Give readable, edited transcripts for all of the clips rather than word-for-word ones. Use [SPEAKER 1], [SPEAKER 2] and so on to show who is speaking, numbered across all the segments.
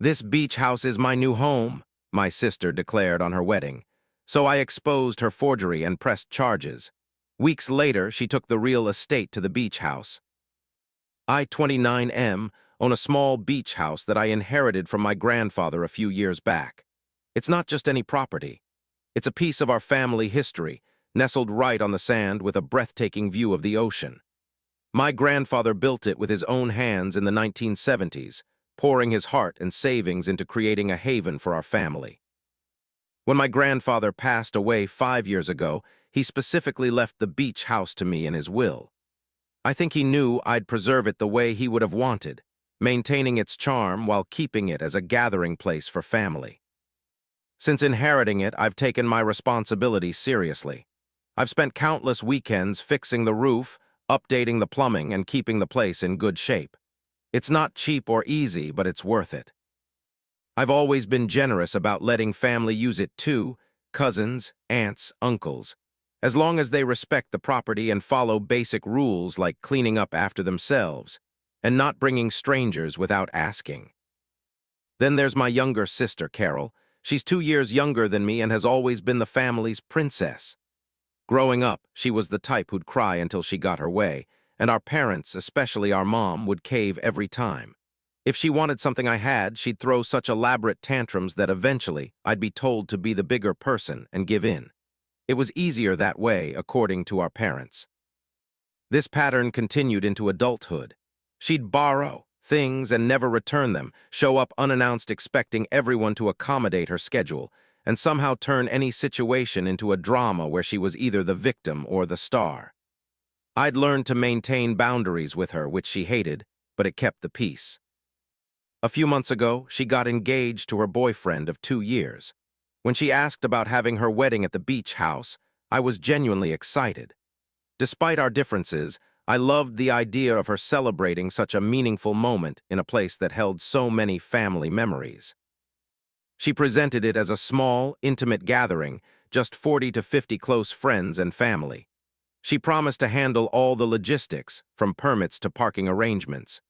[SPEAKER 1] "This beach house is my new home," my sister declared on her wedding. So I exposed her forgery and pressed charges. Weeks later, she took the real estate to the beach house. I, 29M, own a small beach house that I inherited from my grandfather a few years back. It's not just any property. It's a piece of our family history, nestled right on the sand with a breathtaking view of the ocean. My grandfather built it with his own hands in the 1970s, pouring his heart and savings into creating a haven for our family. When my grandfather passed away 5 years ago, he specifically left the beach house to me in his will. I think he knew I'd preserve it the way he would have wanted, maintaining its charm while keeping it as a gathering place for family. Since inheriting it, I've taken my responsibility seriously. I've spent countless weekends fixing the roof, updating the plumbing, and keeping the place in good shape. It's not cheap or easy, but it's worth it. I've always been generous about letting family use it too, cousins, aunts, uncles, as long as they respect the property and follow basic rules like cleaning up after themselves and not bringing strangers without asking. Then there's my younger sister, Carol. She's 2 years younger than me and has always been the family's princess. Growing up, she was the type who'd cry until she got her way, and our parents, especially our mom, would cave every time. If she wanted something I had, she'd throw such elaborate tantrums that eventually I'd be told to be the bigger person and give in. It was easier that way, according to our parents. This pattern continued into adulthood. She'd borrow things and never return them, show up unannounced expecting everyone to accommodate her schedule, and somehow turn any situation into a drama where she was either the victim or the star. I'd learned to maintain boundaries with her, which she hated, but it kept the peace. A few months ago, she got engaged to her boyfriend of 2 years. When she asked about having her wedding at the beach house, I was genuinely excited. Despite our differences, I loved the idea of her celebrating such a meaningful moment in a place that held so many family memories. She presented it as a small, intimate gathering, just 40 to 50 close friends and family. She promised to handle all the logistics, from permits to parking arrangements.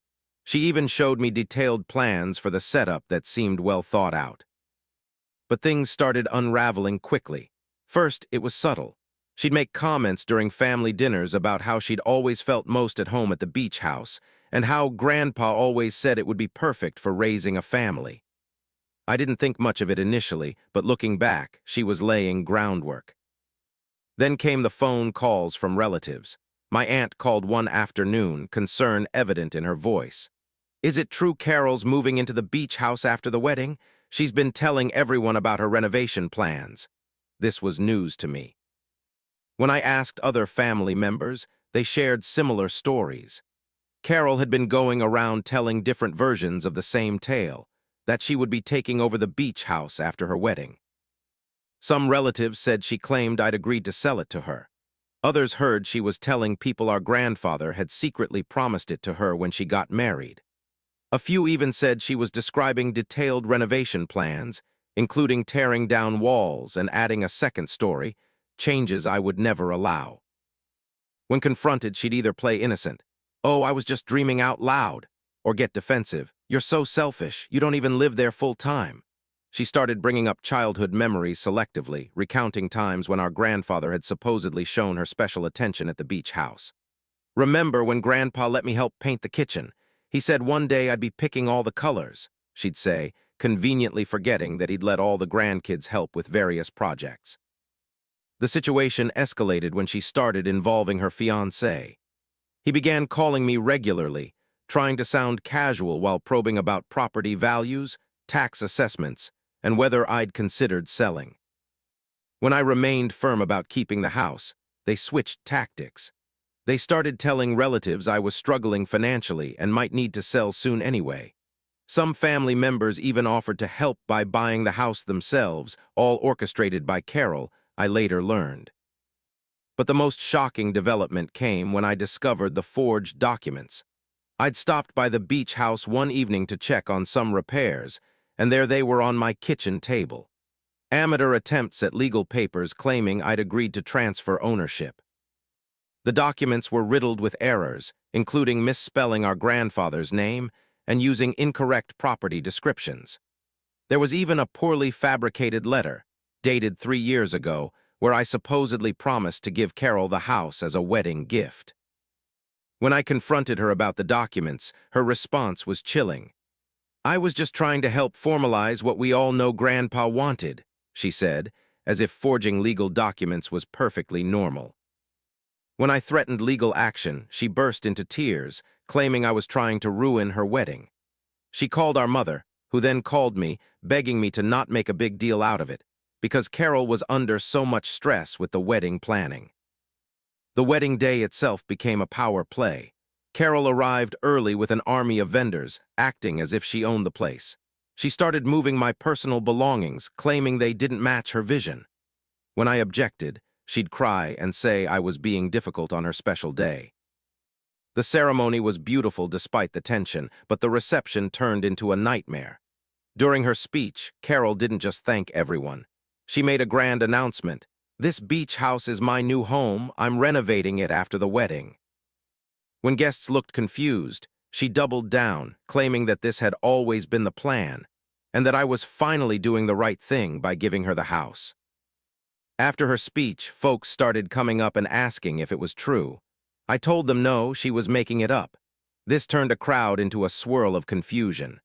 [SPEAKER 1] She even showed me detailed plans for the setup that seemed well thought out. But things started unraveling quickly. First, it was subtle. She'd make comments during family dinners about how she'd always felt most at home at the beach house, and how Grandpa always said it would be perfect for raising a family. I didn't think much of it initially, but looking back, she was laying groundwork. Then came the phone calls from relatives. My aunt called one afternoon, concern evident in her voice. "Is it true Carol's moving into the beach house after the wedding? She's been telling everyone about her renovation plans." This was news to me. When I asked other family members, they shared similar stories. Carol had been going around telling different versions of the same tale, that she would be taking over the beach house after her wedding. Some relatives said she claimed I'd agreed to sell it to her. Others heard she was telling people our grandfather had secretly promised it to her when she got married. A few even said she was describing detailed renovation plans, including tearing down walls and adding a second story, changes I would never allow. When confronted, she'd either play innocent, "Oh, I was just dreaming out loud," or get defensive, "You're so selfish, you don't even live there full time." She started bringing up childhood memories selectively, recounting times when our grandfather had supposedly shown her special attention at the beach house. "Remember when Grandpa let me help paint the kitchen? He said one day I'd be picking all the colors," she'd say, conveniently forgetting that he'd let all the grandkids help with various projects. The situation escalated when she started involving her fiancé. He began calling me regularly, trying to sound casual while probing about property values, tax assessments, and whether I'd considered selling. When I remained firm about keeping the house, they switched tactics. They started telling relatives I was struggling financially and might need to sell soon anyway. Some family members even offered to help by buying the house themselves, all orchestrated by Carol, I later learned. But the most shocking development came when I discovered the forged documents. I'd stopped by the beach house one evening to check on some repairs, and there they were on my kitchen table. Amateur attempts at legal papers claiming I'd agreed to transfer ownership. The documents were riddled with errors, including misspelling our grandfather's name and using incorrect property descriptions. There was even a poorly fabricated letter, dated 3 years ago, where I supposedly promised to give Carol the house as a wedding gift. When I confronted her about the documents, her response was chilling. "I was just trying to help formalize what we all know Grandpa wanted," she said, as if forging legal documents was perfectly normal. When I threatened legal action, she burst into tears, claiming I was trying to ruin her wedding. She called our mother, who then called me, begging me to not make a big deal out of it, because Carol was under so much stress with the wedding planning. The wedding day itself became a power play. Carol arrived early with an army of vendors, acting as if she owned the place. She started moving my personal belongings, claiming they didn't match her vision. When I objected, she'd cry and say I was being difficult on her special day. The ceremony was beautiful despite the tension, but the reception turned into a nightmare. During her speech, Carol didn't just thank everyone. She made a grand announcement. "This beach house is my new home. I'm renovating it after the wedding." When guests looked confused, she doubled down, claiming that this had always been the plan, and that I was finally doing the right thing by giving her the house. After her speech, folks started coming up and asking if it was true. I told them no, she was making it up. This turned a crowd into a swirl of confusion.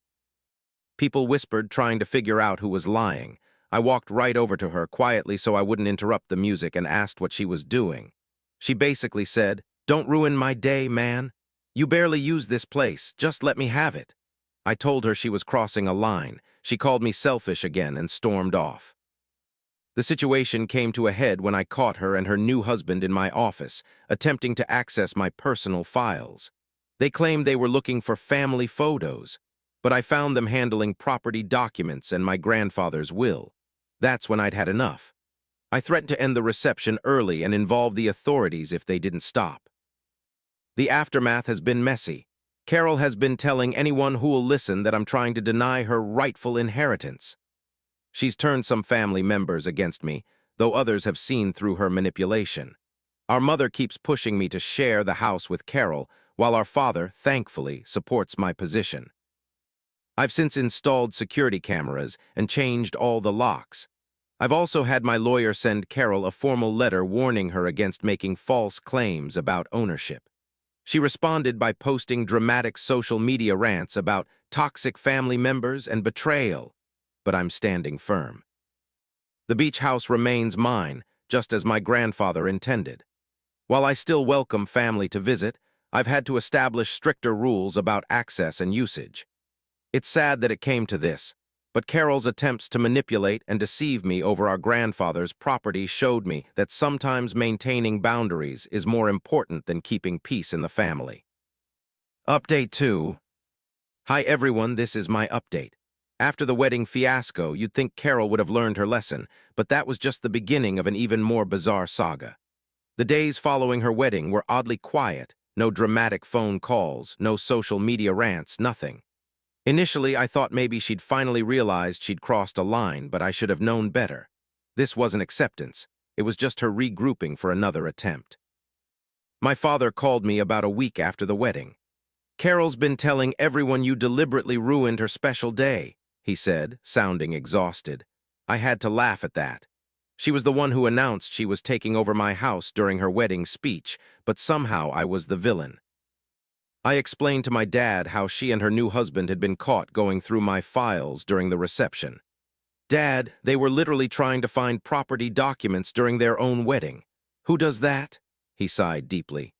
[SPEAKER 1] People whispered, trying to figure out who was lying. I walked right over to her quietly so I wouldn't interrupt the music and asked what she was doing. She basically said, "Don't ruin my day, man. You barely use this place. Just let me have it." I told her she was crossing a line. She called me selfish again and stormed off. The situation came to a head when I caught her and her new husband in my office, attempting to access my personal files. They claimed they were looking for family photos, but I found them handling property documents and my grandfather's will. That's when I'd had enough. I threatened to end the reception early and involve the authorities if they didn't stop. The aftermath has been messy. Carol has been telling anyone who will listen that I'm trying to deny her rightful inheritance. She's turned some family members against me, though others have seen through her manipulation. Our mother keeps pushing me to share the house with Carol, while our father, thankfully, supports my position. I've since installed security cameras and changed all the locks. I've also had my lawyer send Carol a formal letter warning her against making false claims about ownership. She responded by posting dramatic social media rants about toxic family members and betrayal, but I'm standing firm. The beach house remains mine, just as my grandfather intended. While I still welcome family to visit, I've had to establish stricter rules about access and usage. It's sad that it came to this, but Carol's attempts to manipulate and deceive me over our grandfather's property showed me that sometimes maintaining boundaries is more important than keeping peace in the family. Update 2. Hi everyone, this is my update. After the wedding fiasco, you'd think Carol would have learned her lesson, but that was just the beginning of an even more bizarre saga. The days following her wedding were oddly quiet, no dramatic phone calls, no social media rants, nothing. Initially, I thought maybe she'd finally realized she'd crossed a line, but I should have known better. This wasn't acceptance. It was just her regrouping for another attempt. My father called me about a week after the wedding. "Carol's been telling everyone you deliberately ruined her special day," he said, sounding exhausted. I had to laugh at that. She was the one who announced she was taking over my house during her wedding speech, but somehow I was the villain. I explained to my dad how she and her new husband had been caught going through my files during the reception. "Dad, they were literally trying to find property documents during their own wedding. Who does that?" He sighed deeply.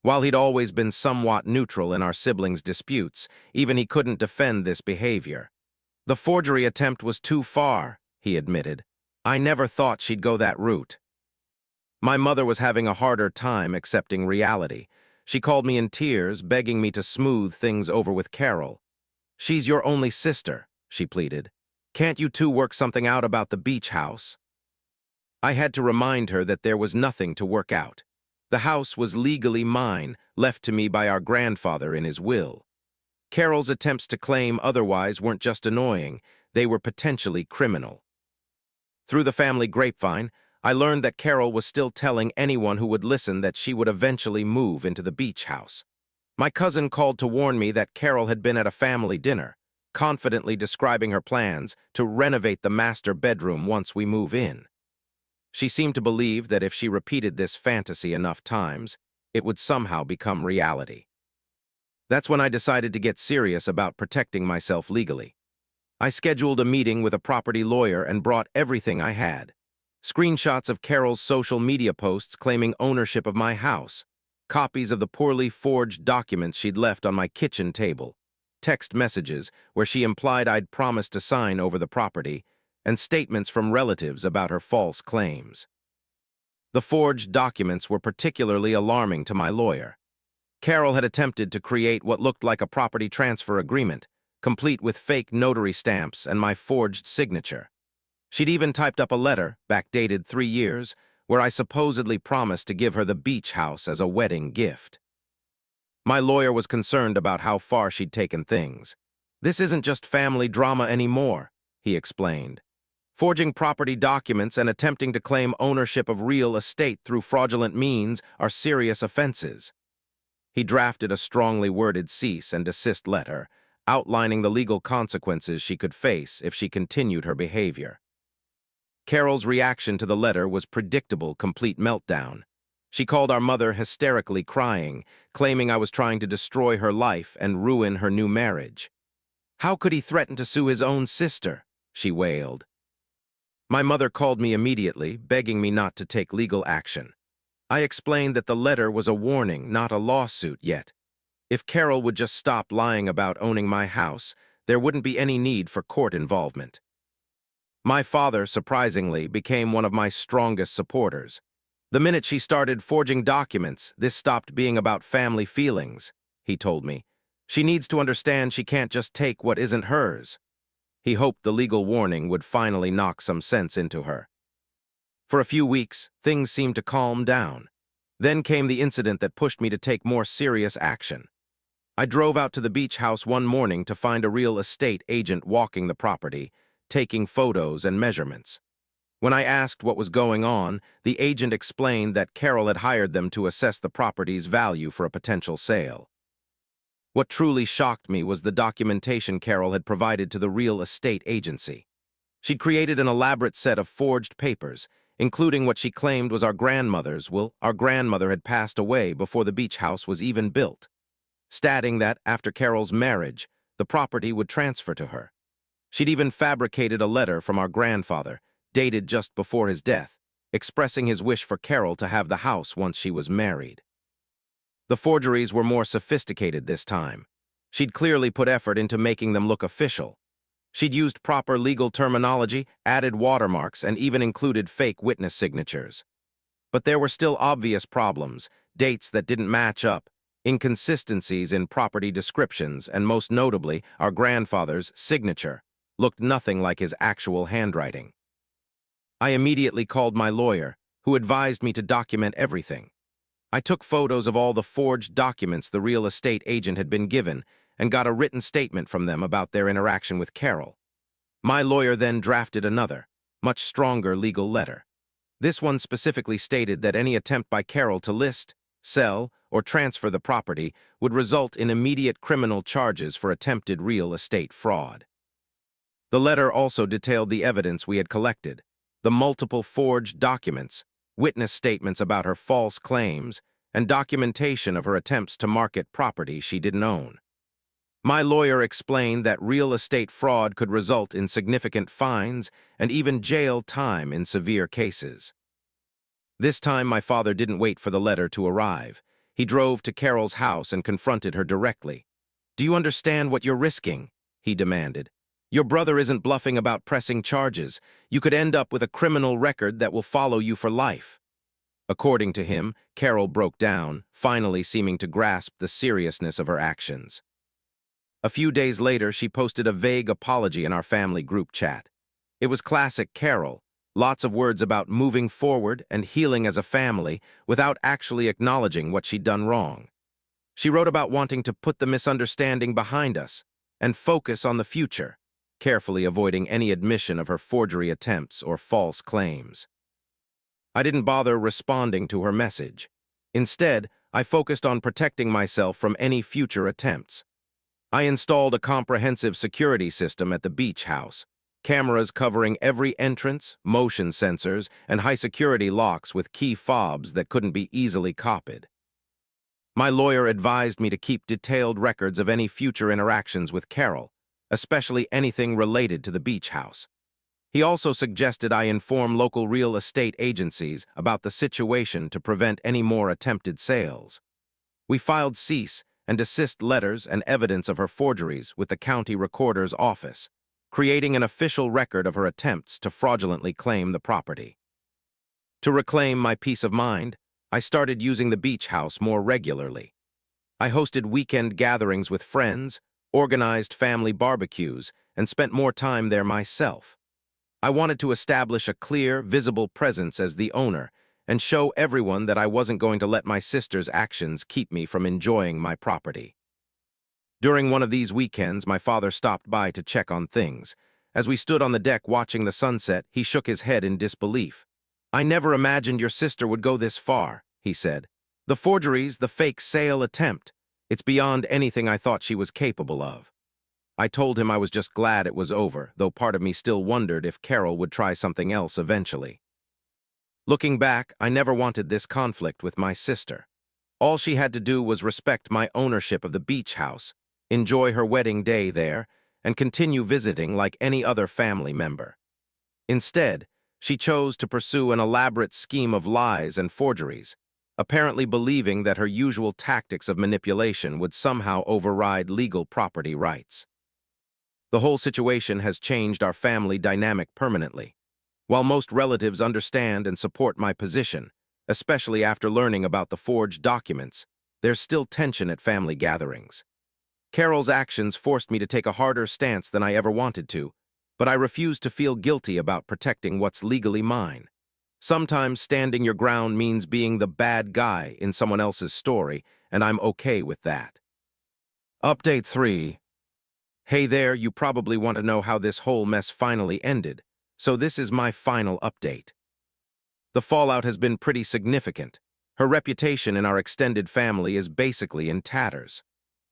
[SPEAKER 1] While he'd always been somewhat neutral in our siblings' disputes, even he couldn't defend this behavior. "The forgery attempt was too far," he admitted. "I never thought she'd go that route." My mother was having a harder time accepting reality. She called me in tears, begging me to smooth things over with Carol. "She's your only sister," she pleaded. "Can't you two work something out about the beach house?" I had to remind her that there was nothing to work out. The house was legally mine, left to me by our grandfather in his will. Carol's attempts to claim otherwise weren't just annoying, they were potentially criminal. Through the family grapevine, I learned that Carol was still telling anyone who would listen that she would eventually move into the beach house. My cousin called to warn me that Carol had been at a family dinner, confidently describing her plans to renovate the master bedroom once we move in. She seemed to believe that if she repeated this fantasy enough times, it would somehow become reality. That's when I decided to get serious about protecting myself legally. I scheduled a meeting with a property lawyer and brought everything I had. Screenshots of Carol's social media posts claiming ownership of my house, copies of the poorly forged documents she'd left on my kitchen table, text messages where she implied I'd promised to sign over the property, and statements from relatives about her false claims. The forged documents were particularly alarming to my lawyer. Carol had attempted to create what looked like a property transfer agreement, complete with fake notary stamps and my forged signature. She'd even typed up a letter, backdated 3 years, where I supposedly promised to give her the beach house as a wedding gift. My lawyer was concerned about how far she'd taken things. "This isn't just family drama anymore," he explained. "Forging property documents and attempting to claim ownership of real estate through fraudulent means are serious offenses." He drafted a strongly worded cease and desist letter, outlining the legal consequences she could face if she continued her behavior. Carol's reaction to the letter was predictable, complete meltdown. She called our mother hysterically crying, claiming I was trying to destroy her life and ruin her new marriage. "How could he threaten to sue his own sister?" she wailed. My mother called me immediately, begging me not to take legal action. I explained that the letter was a warning, not a lawsuit yet. If Carol would just stop lying about owning my house, there wouldn't be any need for court involvement. My father, surprisingly, became one of my strongest supporters. "The minute she started forging documents, this stopped being about family feelings," he told me. "She needs to understand she can't just take what isn't hers." He hoped the legal warning would finally knock some sense into her. For a few weeks, things seemed to calm down. Then came the incident that pushed me to take more serious action. I drove out to the beach house one morning to find a real estate agent walking the property, taking photos and measurements. When I asked what was going on, the agent explained that Carol had hired them to assess the property's value for a potential sale. What truly shocked me was the documentation Carol had provided to the real estate agency. She'd created an elaborate set of forged papers, including what she claimed was our grandmother's. Well, our grandmother had passed away before the beach house was even built, stating that after Carol's marriage, the property would transfer to her. She'd even fabricated a letter from our grandfather, dated just before his death, expressing his wish for Carol to have the house once she was married. The forgeries were more sophisticated this time. She'd clearly put effort into making them look official. She'd used proper legal terminology, added watermarks, and even included fake witness signatures. But there were still obvious problems, dates that didn't match up, inconsistencies in property descriptions, and most notably, our grandfather's signature looked nothing like his actual handwriting. I immediately called my lawyer, who advised me to document everything. I took photos of all the forged documents the real estate agent had been given and got a written statement from them about their interaction with Carol. My lawyer then drafted another, much stronger legal letter. This one specifically stated that any attempt by Carol to list, sell, or transfer the property would result in immediate criminal charges for attempted real estate fraud. The letter also detailed the evidence we had collected, the multiple forged documents, witness statements about her false claims, and documentation of her attempts to market property she didn't own. My lawyer explained that real estate fraud could result in significant fines and even jail time in severe cases. This time, my father didn't wait for the letter to arrive. He drove to Carol's house and confronted her directly. "Do you understand what you're risking?" he demanded. "Your brother isn't bluffing about pressing charges. You could end up with a criminal record that will follow you for life." According to him, Carol broke down, finally seeming to grasp the seriousness of her actions. A few days later, she posted a vague apology in our family group chat. It was classic Carol, lots of words about moving forward and healing as a family without actually acknowledging what she'd done wrong. She wrote about wanting to put the misunderstanding behind us and focus on the future, carefully avoiding any admission of her forgery attempts or false claims. I didn't bother responding to her message. Instead, I focused on protecting myself from any future attempts. I installed a comprehensive security system at the beach house, cameras covering every entrance, motion sensors, and high-security locks with key fobs that couldn't be easily copied. My lawyer advised me to keep detailed records of any future interactions with Carol, especially anything related to the beach house. He also suggested I inform local real estate agencies about the situation to prevent any more attempted sales. We filed cease and desist letters and evidence of her forgeries with the county recorder's office, creating an official record of her attempts to fraudulently claim the property. To reclaim my peace of mind, I started using the beach house more regularly. I hosted weekend gatherings with friends, organized family barbecues, and spent more time there myself. I wanted to establish a clear, visible presence as the owner and show everyone that I wasn't going to let my sister's actions keep me from enjoying my property. During one of these weekends, my father stopped by to check on things. As we stood on the deck watching the sunset, he shook his head in disbelief. "I never imagined your sister would go this far," he said. "The forgeries, the fake sale attempt. It's beyond anything I thought she was capable of." I told him I was just glad it was over, though part of me still wondered if Carol would try something else eventually. Looking back, I never wanted this conflict with my sister. All she had to do was respect my ownership of the beach house, enjoy her wedding day there, and continue visiting like any other family member. Instead, she chose to pursue an elaborate scheme of lies and forgeries, apparently believing that her usual tactics of manipulation would somehow override legal property rights. The whole situation has changed our family dynamic permanently. While most relatives understand and support my position, especially after learning about the forged documents, there's still tension at family gatherings. Carol's actions forced me to take a harder stance than I ever wanted to, but I refuse to feel guilty about protecting what's legally mine. Sometimes standing your ground means being the bad guy in someone else's story, and I'm okay with that. Update 3. Hey there, you probably want to know how this whole mess finally ended, so this is my final update. The fallout has been pretty significant. Her reputation in our extended family is basically in tatters.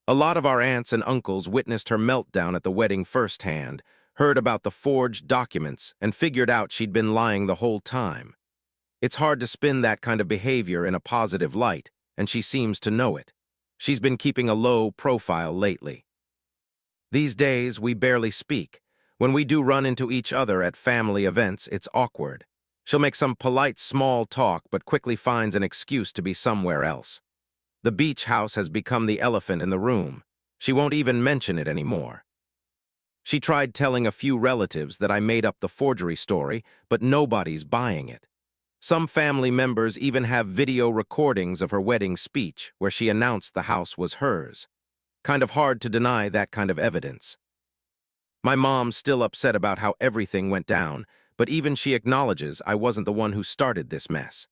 [SPEAKER 1] A lot of our aunts and uncles witnessed her meltdown at the wedding firsthand, heard about the forged documents, and figured out she'd been lying the whole time. It's hard to spin that kind of behavior in a positive light, and she seems to know it. She's been keeping a low profile lately. These days, we barely speak. When we do run into each other at family events, it's awkward. She'll make some polite small talk, but quickly finds an excuse to be somewhere else. The beach house has become the elephant in the room. She won't even mention it anymore. She tried telling a few relatives that I made up the forgery story, but nobody's buying it. Some family members even have video recordings of her wedding speech where she announced the house was hers. Kind of hard to deny that kind of evidence. My mom's still upset about how everything went down, but even she acknowledges I wasn't the one who started this mess.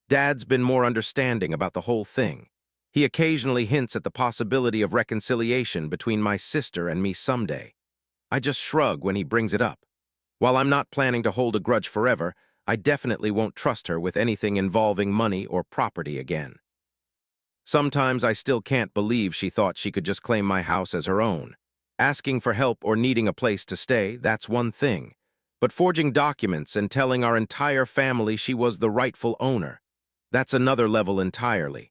[SPEAKER 1] Dad's been more understanding about the whole thing. He occasionally hints at the possibility of reconciliation between my sister and me someday. I just shrug when he brings it up. While I'm not planning to hold a grudge forever, I definitely won't trust her with anything involving money or property again. Sometimes I still can't believe she thought she could just claim my house as her own. Asking for help or needing a place to stay, that's one thing. But forging documents and telling our entire family she was the rightful owner, that's another level entirely.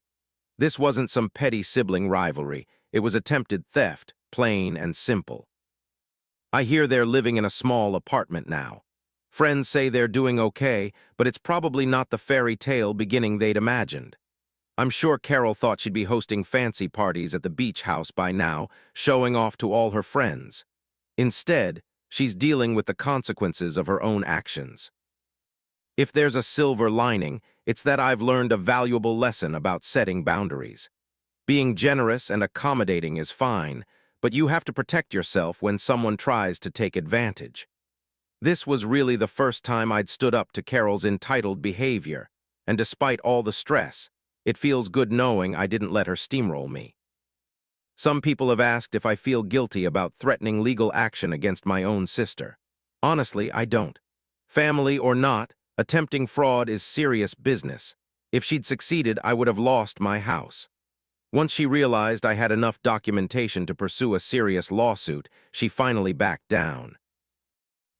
[SPEAKER 1] This wasn't some petty sibling rivalry. It was attempted theft, plain and simple. I hear they're living in a small apartment now. Friends say they're doing okay, but it's probably not the fairy tale beginning they'd imagined. I'm sure Carol thought she'd be hosting fancy parties at the beach house by now, showing off to all her friends. Instead, she's dealing with the consequences of her own actions. If there's a silver lining, it's that I've learned a valuable lesson about setting boundaries. Being generous and accommodating is fine, but you have to protect yourself when someone tries to take advantage. This was really the first time I'd stood up to Carol's entitled behavior, and despite all the stress, it feels good knowing I didn't let her steamroll me. Some people have asked if I feel guilty about threatening legal action against my own sister. Honestly, I don't. Family or not, attempting fraud is serious business. If she'd succeeded, I would have lost my house. Once she realized I had enough documentation to pursue a serious lawsuit, she finally backed down.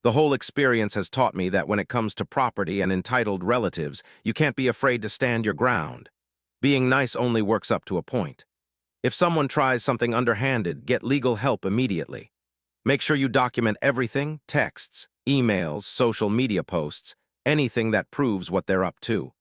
[SPEAKER 1] The whole experience has taught me that when it comes to property and entitled relatives, you can't be afraid to stand your ground. Being nice only works up to a point. If someone tries something underhanded, get legal help immediately. Make sure you document everything: texts, emails, social media posts, anything that proves what they're up to.